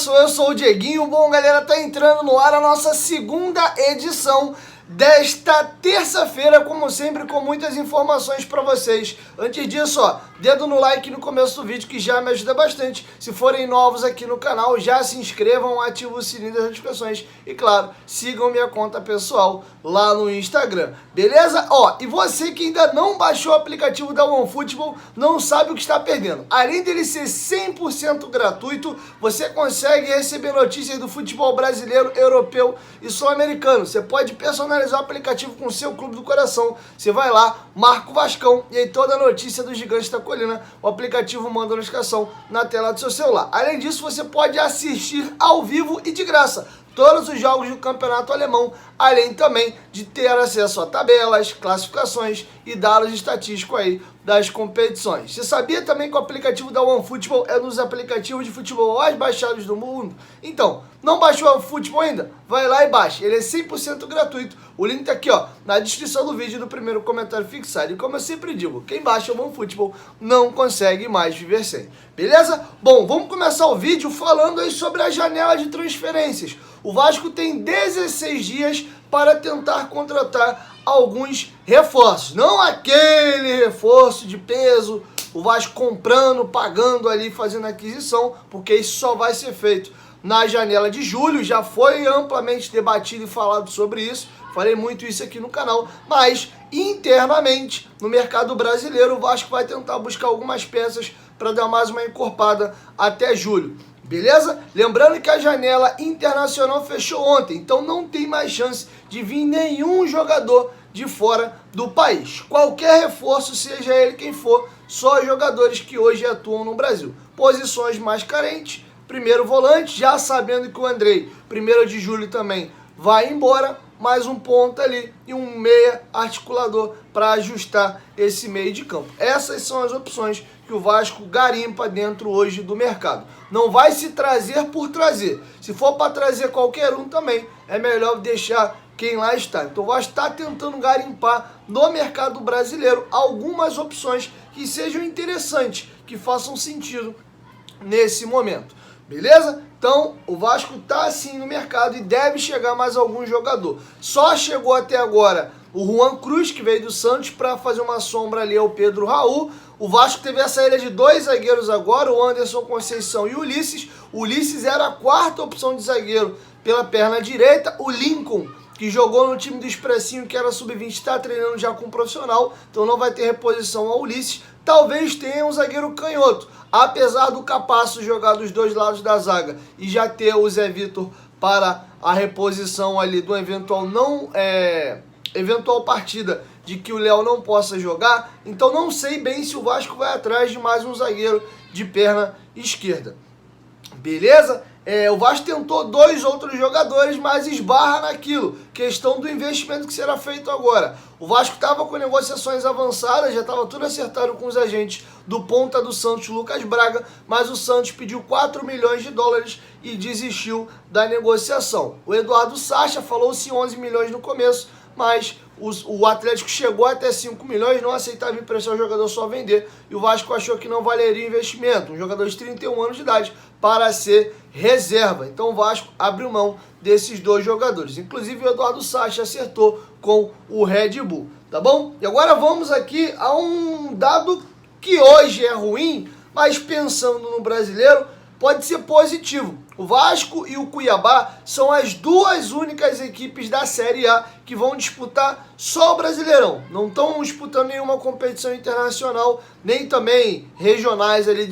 abraço, eu sou o Dieguinho. Bom, galera, tá entrando no ar a nossa segunda edição desta terça-feira, como sempre, com muitas informações para vocês. Antes disso, ó, dedo no like no começo do vídeo que já me ajuda bastante. Se forem novos aqui no canal, já se inscrevam, ativem o sininho das notificações e, claro, sigam minha conta pessoal lá no Instagram, beleza? Ó, e você que ainda não baixou o aplicativo da OneFootball, não sabe o que está perdendo. Além dele ser 100% gratuito, você consegue receber notícias do futebol brasileiro, europeu e sul-americano. Você pode personalizar o aplicativo com o seu clube do coração. Você vai lá, marca o Vascão e aí toda a notícia do Gigante da Colina, o aplicativo manda a notificação na tela do seu celular. Além disso, você pode assistir ao vivo e de graça todos os jogos do campeonato alemão, além também de ter acesso a tabelas, classificações e dados estatísticos aí das competições. Você sabia também que o aplicativo da OneFootball é um dos aplicativos de futebol mais baixados do mundo? Então, não baixou o OneFootball ainda? Vai lá e baixa, ele é 100% gratuito. O link tá aqui, ó, na descrição do vídeo, no primeiro comentário fixado. E como eu sempre digo, quem baixa o OneFootball não consegue mais viver sem. Beleza? Bom, vamos começar o vídeo falando aí sobre a janela de transferências. O Vasco tem 16 dias para tentar contratar alguns reforços. Não aquele reforço de peso, o Vasco comprando, pagando ali, fazendo aquisição, porque isso só vai ser feito na janela de julho. Já foi amplamente debatido e falado sobre isso. Falei muito isso aqui no canal, mas internamente no mercado brasileiro o Vasco vai tentar buscar algumas peças para dar mais uma encorpada até julho. Beleza? Lembrando que a janela internacional fechou ontem, então não tem mais chance de vir nenhum jogador de fora do país. Qualquer reforço, seja ele quem for, só jogadores que hoje atuam no Brasil. Posições mais carentes, primeiro volante, já sabendo que o Andrei, 1º de julho também, vai embora, mais um ponta ali e um meia articulador para ajustar esse meio de campo. Essas são as opções que o Vasco garimpa dentro hoje do mercado. Não vai se trazer por trazer. Se for para trazer qualquer um também, é melhor deixar quem lá está. Então o Vasco está tentando garimpar no mercado brasileiro algumas opções que sejam interessantes, que façam sentido nesse momento. Beleza? Então, o Vasco está assim no mercado e deve chegar mais algum jogador. Só chegou até agora o Juan Cruz, que veio do Santos, para fazer uma sombra ali ao Pedro Raul. O Vasco teve a saída de 2 zagueiros agora, o Anderson Conceição e o Ulisses. O Ulisses era a 4ª opção de zagueiro pela perna direita. O Lincoln, que jogou no time do Expressinho, que era sub-20, está treinando já com um profissional, então não vai ter reposição ao Ulisses. Talvez tenha um zagueiro canhoto, apesar do Capasso jogar dos dois lados da zaga e já ter o Zé Vitor para a reposição ali do eventual partida de que o Léo não possa jogar. Então não sei bem se o Vasco vai atrás de mais um zagueiro de perna esquerda. Beleza? O Vasco tentou 2 outros jogadores, mas esbarra naquilo, questão do investimento que será feito agora. O Vasco estava com negociações avançadas, já estava tudo acertado com os agentes do ponta do Santos, Lucas Braga, mas o Santos pediu 4 milhões de dólares e desistiu da negociação. O Eduardo Sacha falou-se 11 milhões no começo, mas o Atlético chegou até 5 milhões, não aceitava emprestar o jogador, só vender, e o Vasco achou que não valeria o investimento, um jogador de 31 anos de idade, para ser reserva. Então o Vasco abriu mão desses 2 jogadores. Inclusive o Eduardo Sacha acertou com o Red Bull, tá bom? E agora vamos aqui a um dado que hoje é ruim, mas pensando no brasileiro, pode ser positivo. O Vasco e o Cuiabá são as 2 únicas equipes da Série A que vão disputar só o Brasileirão. Não estão disputando nenhuma competição internacional, nem também regionais ali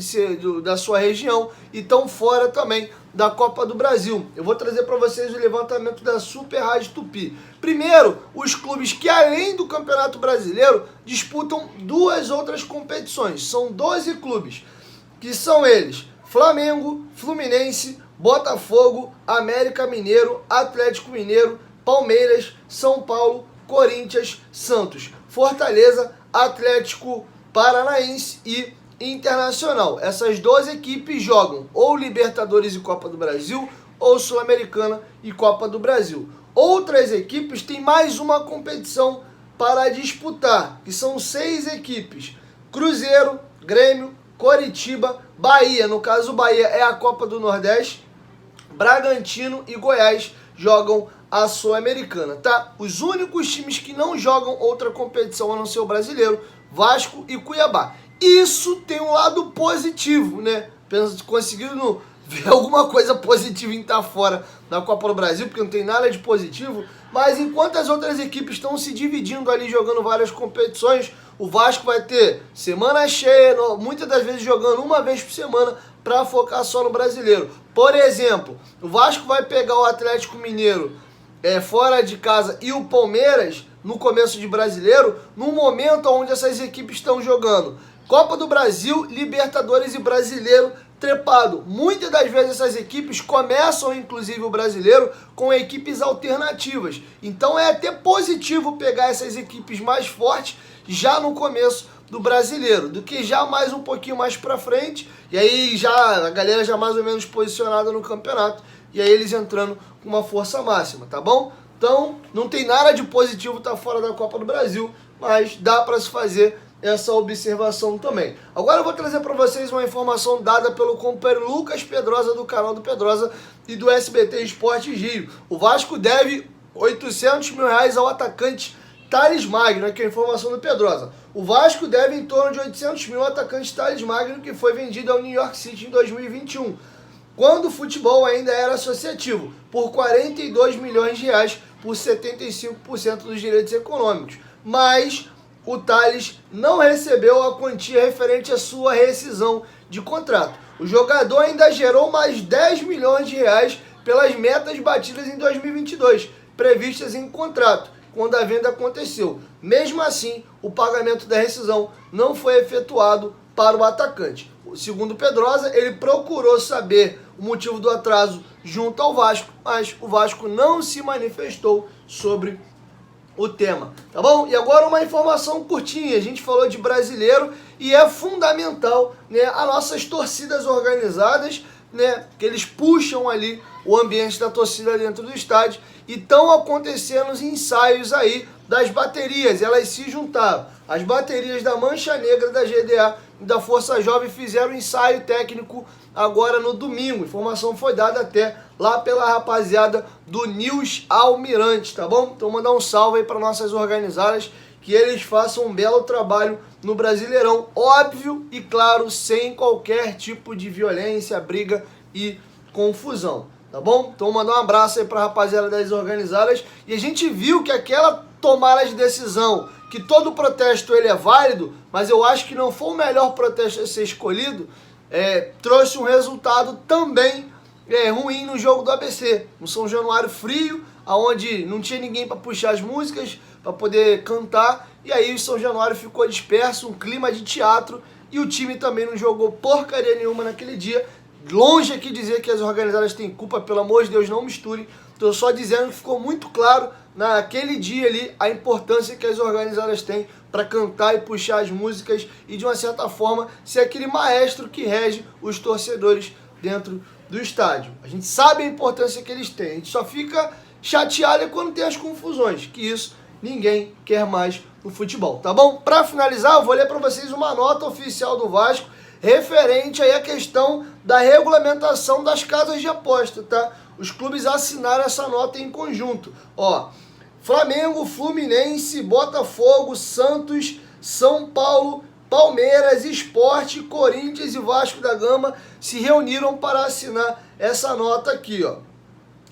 da sua região, e estão fora também da Copa do Brasil. Eu vou trazer para vocês o levantamento da Super Rádio Tupi. Primeiro, os clubes que além do Campeonato Brasileiro disputam 2 outras competições. São 12 clubes, que são eles: Flamengo, Fluminense, Botafogo, América Mineiro, Atlético Mineiro, Palmeiras, São Paulo, Corinthians, Santos, Fortaleza, Atlético Paranaense e Internacional. Essas 12 equipes jogam ou Libertadores e Copa do Brasil, ou Sul-Americana e Copa do Brasil. Outras equipes têm mais uma competição para disputar, que são 6 equipes: Cruzeiro, Grêmio, Coritiba, Bahia. No caso, o Bahia é a Copa do Nordeste, Bragantino e Goiás jogam a Sul-Americana, tá? Os únicos times que não jogam outra competição a não ser o brasileiro, Vasco e Cuiabá. Isso tem um lado positivo, né? Conseguindo ver alguma coisa positiva em estar fora da Copa do Brasil, porque não tem nada de positivo, mas enquanto as outras equipes estão se dividindo ali, jogando várias competições, o Vasco vai ter semana cheia, muitas das vezes jogando uma vez por semana, para focar só no brasileiro. Por exemplo, o Vasco vai pegar o Atlético Mineiro fora de casa e o Palmeiras no começo de brasileiro, no momento onde essas equipes estão jogando Copa do Brasil, Libertadores e Brasileiro trepado. Muitas das vezes essas equipes começam, inclusive o brasileiro, com equipes alternativas. Então é até positivo pegar essas equipes mais fortes já no começo do brasileiro, do que já mais um pouquinho mais pra frente, e aí já a galera já mais ou menos posicionada no campeonato, e aí eles entrando com uma força máxima, tá bom? Então não tem nada de positivo estar fora da Copa do Brasil, mas dá para se fazer essa observação também. Agora eu vou trazer para vocês uma informação dada pelo companheiro Lucas Pedrosa, do canal do Pedrosa e do SBT Esportes Rio. O Vasco deve R$800 mil ao atacante Thales Magno, aqui é a informação do Pedrosa. O Vasco deve em torno de 800 mil ao atacante Thales Magno, que foi vendido ao New York City em 2021, quando o futebol ainda era associativo, por R$42 milhões por 75% dos direitos econômicos. Mas o Thales não recebeu a quantia referente à sua rescisão de contrato. O jogador ainda gerou mais R$10 milhões pelas metas batidas em 2022, previstas em contrato, quando a venda aconteceu. Mesmo assim, o pagamento da rescisão não foi efetuado para o atacante. Segundo Pedrosa, ele procurou saber o motivo do atraso junto ao Vasco, mas o Vasco não se manifestou sobre o tema, tá bom? E agora uma informação curtinha, a gente falou de brasileiro e é fundamental, né, as nossas torcidas organizadas, né, que eles puxam ali o ambiente da torcida dentro do estádio, e estão acontecendo os ensaios aí das baterias, elas se juntaram. As baterias da Mancha Negra, da GDA e da Força Jovem fizeram um ensaio técnico agora no domingo. Informação foi dada até lá pela rapaziada do Nils Almirante, tá bom? Então mandar um salve aí para nossas organizadas, que eles façam um belo trabalho no Brasileirão, óbvio e claro, sem qualquer tipo de violência, briga e confusão, tá bom? Então mandar um abraço aí pra rapaziada das organizadas, e a gente viu que aquela tomada de decisão, que todo protesto ele é válido, mas eu acho que não foi o melhor protesto a ser escolhido, trouxe um resultado também ruim no jogo do ABC, no São Januário frio, onde não tinha ninguém para puxar as músicas, para poder cantar, e aí o São Januário ficou disperso, um clima de teatro, e o time também não jogou porcaria nenhuma naquele dia. Longe aqui dizer que as organizadas têm culpa, pelo amor de Deus, não misturem. Estou só dizendo que ficou muito claro naquele dia ali a importância que as organizadas têm para cantar e puxar as músicas e, de uma certa forma, ser aquele maestro que rege os torcedores dentro do estádio. A gente sabe a importância que eles têm, a gente só fica chateado quando tem as confusões, que isso ninguém quer mais no futebol, tá bom? Para finalizar, eu vou ler para vocês uma nota oficial do Vasco referente aí à questão da regulamentação das casas de aposta, tá? Os clubes assinaram essa nota em conjunto. Ó, Flamengo, Fluminense, Botafogo, Santos, São Paulo, Palmeiras, Sport, Corinthians e Vasco da Gama se reuniram para assinar essa nota aqui, ó.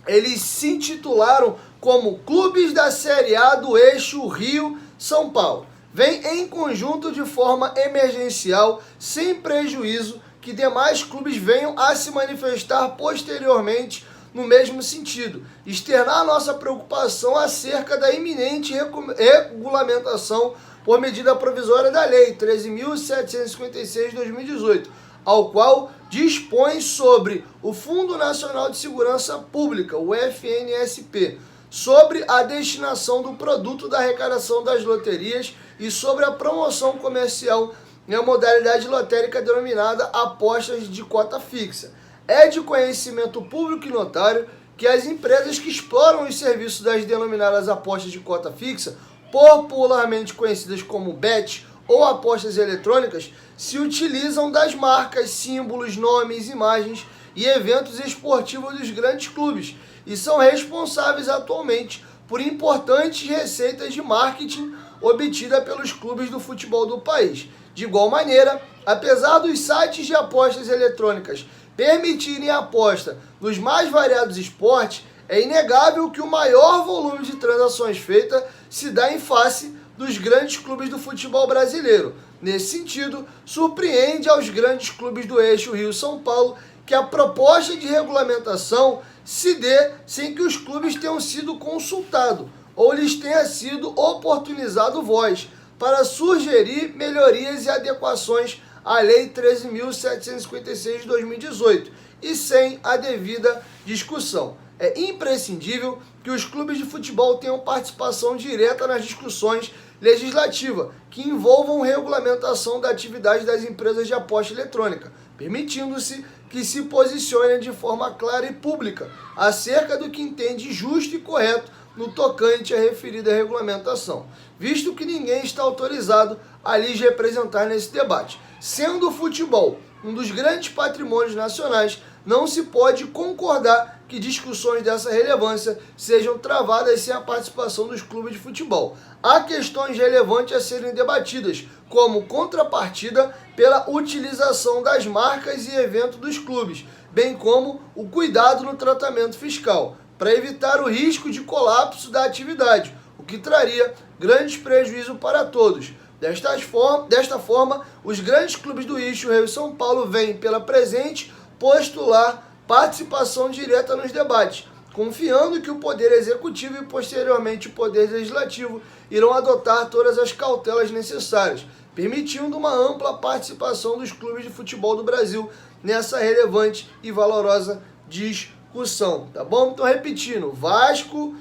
Eles se intitularam como Clubes da Série A do Eixo Rio-São Paulo. Vem em conjunto de forma emergencial, sem prejuízo que demais clubes venham a se manifestar posteriormente no mesmo sentido. Externar nossa preocupação acerca da iminente regulamentação por medida provisória da Lei 13.756 de 2018, ao qual dispõe sobre o Fundo Nacional de Segurança Pública, o FNSP, sobre a destinação do produto da arrecadação das loterias e sobre a promoção comercial na modalidade lotérica denominada apostas de cota fixa. É de conhecimento público e notório que as empresas que exploram os serviços das denominadas apostas de cota fixa, popularmente conhecidas como bet ou apostas eletrônicas, se utilizam das marcas, símbolos, nomes, imagens e eventos esportivos dos grandes clubes e são responsáveis atualmente por importantes receitas de marketing obtidas pelos clubes do futebol do país. De igual maneira, apesar dos sites de apostas eletrônicas permitirem a aposta nos mais variados esportes, é inegável que o maior volume de transações feitas se dá em face dos grandes clubes do futebol brasileiro. Nesse sentido, surpreende aos grandes clubes do eixo Rio-São Paulo que a proposta de regulamentação se dê sem que os clubes tenham sido consultados ou lhes tenha sido oportunizado voz para sugerir melhorias e adequações à Lei 13.756 de 2018 e sem a devida discussão. É imprescindível que os clubes de futebol tenham participação direta nas discussões legislativas que envolvam regulamentação da atividade das empresas de aposta eletrônica, permitindo-se que se posicionem de forma clara e pública acerca do que entende justo e correto no tocante à referida regulamentação, visto que ninguém está autorizado a lhes representar nesse debate. Sendo o futebol um dos grandes patrimônios nacionais, não se pode concordar que discussões dessa relevância sejam travadas sem a participação dos clubes de futebol. Há questões relevantes a serem debatidas, como contrapartida pela utilização das marcas e eventos dos clubes, bem como o cuidado no tratamento fiscal, para evitar o risco de colapso da atividade, o que traria grandes prejuízos para todos. Desta forma, os grandes clubes do eixo Rio e São Paulo vêm, pela presente, postular participação direta nos debates, confiando que o Poder Executivo e posteriormente o Poder Legislativo irão adotar todas as cautelas necessárias, permitindo uma ampla participação dos clubes de futebol do Brasil nessa relevante e valorosa discussão, tá bom? Então, repetindo, Vasco,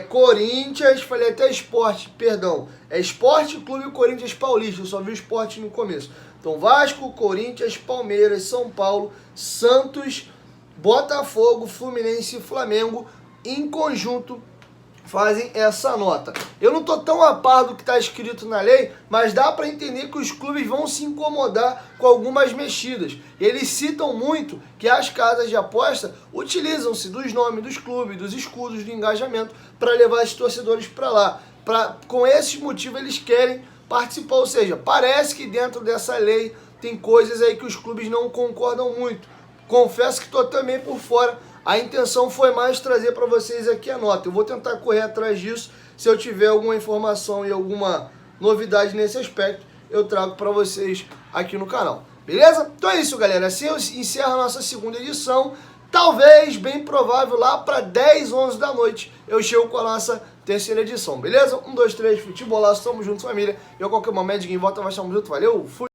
Corinthians, falei até Esporte, perdão, é Esporte Clube Corinthians Paulista, eu só vi o Esporte no começo. Então, Vasco, Corinthians, Palmeiras, São Paulo, Santos, Botafogo, Fluminense e Flamengo, em conjunto, fazem essa nota. Eu não estou tão a par do que está escrito na lei, mas dá para entender que os clubes vão se incomodar com algumas mexidas. Eles citam muito que as casas de aposta utilizam-se dos nomes dos clubes, dos escudos, do engajamento, para levar os torcedores para lá. Com esses motivos eles querem participar, ou seja, parece que dentro dessa lei tem coisas aí que os clubes não concordam muito. Confesso que estou também por fora. A intenção foi mais trazer para vocês aqui a nota. Eu vou tentar correr atrás disso. Se eu tiver alguma informação e alguma novidade nesse aspecto, eu trago para vocês aqui no canal. Beleza? Então é isso, galera. Assim eu encerro a nossa segunda edição. Talvez, bem provável, lá para 10, 11 da noite, eu chego com a nossa terceira edição. Beleza? 1, 2, 3, futebolaço. Tamo junto, família. Eu, qualquer momento, ninguém volta, mas tamo junto. Valeu, fui!